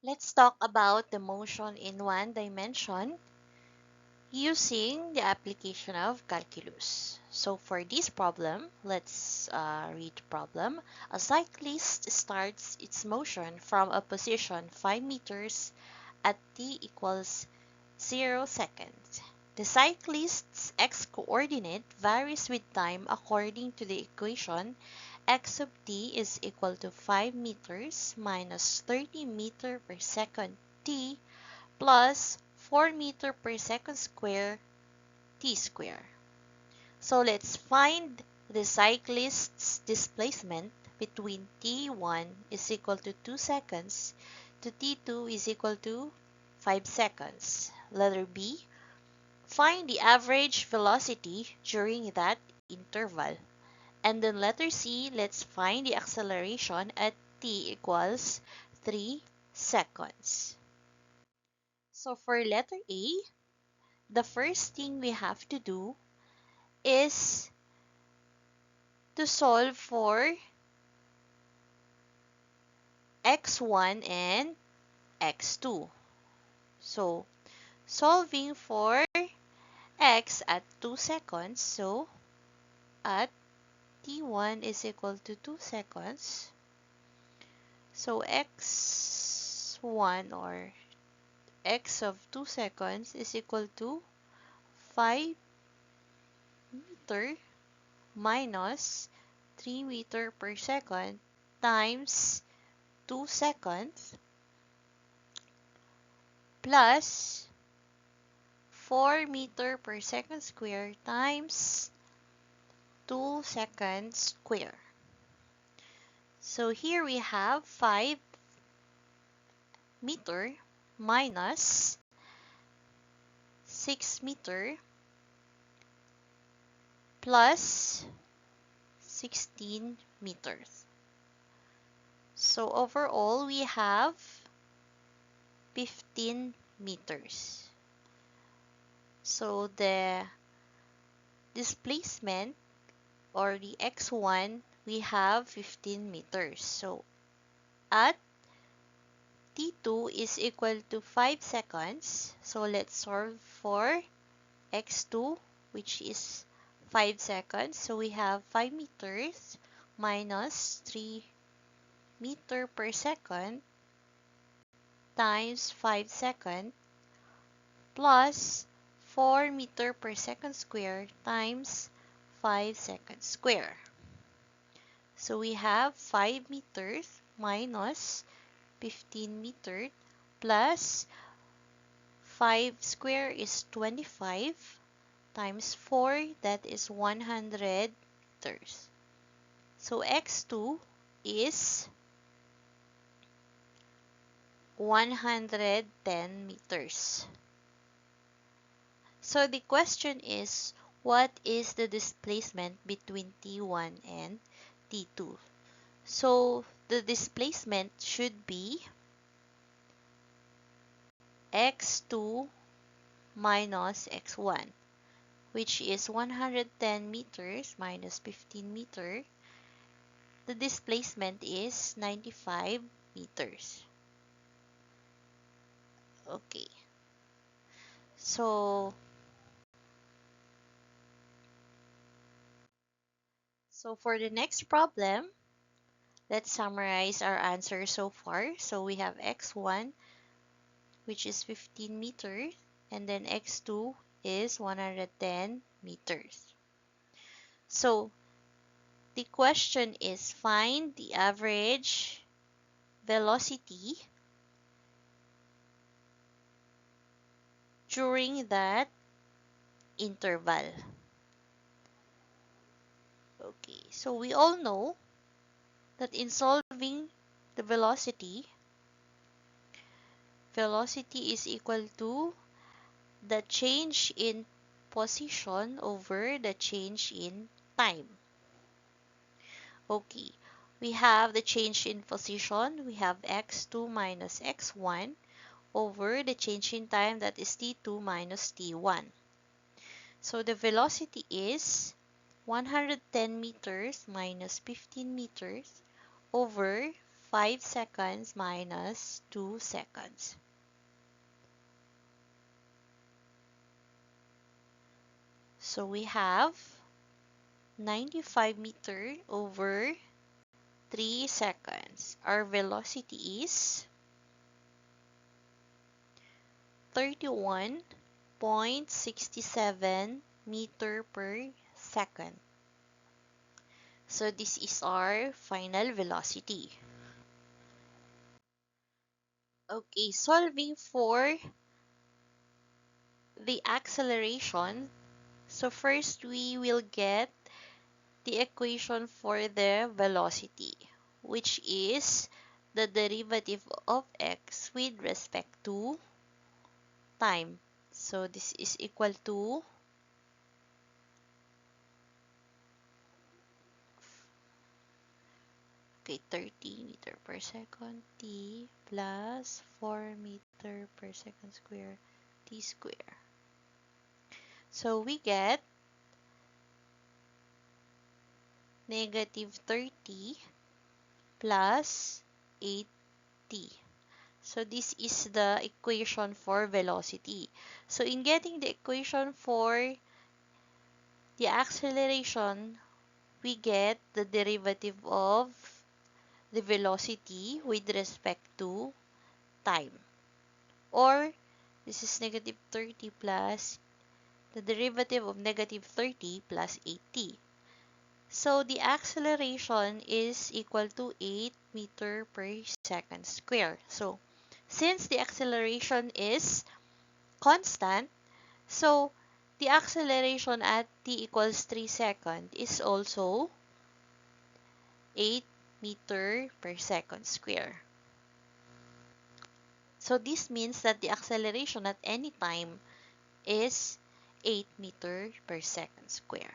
Let's talk about the motion in one dimension using the application of calculus. So for this problem, let's read the problem. A cyclist starts its motion from a position 5 meters at t equals 0 seconds. The cyclist's x-coordinate varies with time according to the equation x sub t is equal to 5 meters minus 30 meter per second t plus 4 meter per second square t square. So let's find the cyclist's displacement between t1 is equal to 2 seconds to t2 is equal to 5 seconds. Letter B, find the average velocity during that interval. And then letter C, let's find the acceleration at t equals 3 seconds. So for letter A, the first thing we have to do is to solve for x1 and x2. So solving for x at 2 seconds, so at t1 is equal to 2 seconds. So x1 or x of 2 seconds is equal to 5 meter minus 3 meter per second times 2 seconds plus 4 meter per second square times 2 seconds square. So here we have 5 meter minus 6 meter plus 16 meters. So overall, we have 15 meters. So the displacement or the x1, we have 15 meters. So at t2 is equal to 5 seconds. So let's solve for x2, which is 5 seconds. So we have 5 meters minus 3 meter per second times 5 seconds plus 4 meter per second square times 5 seconds square. So we have 5 meters minus 15 meters plus 5 square is 25 times 4, that is 100 meters. So x2 is 110 meters. So the question is, what is the displacement between T1 and T2? So the displacement should be x2 minus x1, which is 110 meters minus 15 meters. The displacement is 95 meters. Okay. So for the next problem, let's summarize our answer so far. So we have x1, which is 15 meters, and then x2 is 110 meters. So the question is, find the average velocity during that interval. Okay, so we all know that in solving the velocity is equal to the change in position over the change in time. Okay, we have the change in position. We have x2 minus x1 over the change in time, that is t2 minus t1. So the velocity is 110 meters minus 15 meters over 5 seconds minus 2 seconds. So we have 95 meters over 3 seconds. Our velocity is 31.67 meter per second. So this is our final velocity. Okay, solving for the acceleration. So first we will get the equation for the velocity, which is the derivative of x with respect to time. So this is equal to okay, 30 meter per second t plus 4 meter per second square t square. So we get negative 30 plus 8t. So this is the equation for velocity. So in getting the equation for the acceleration, we get the derivative of the velocity with respect to time. Or this is negative 30 plus the derivative of negative 30 plus 8t. So the acceleration is equal to 8 meter per second square. So since the acceleration is constant, so the acceleration at t equals 3 seconds is also 8 meter per second square. So this means that the acceleration at any time is 8 meter per second square.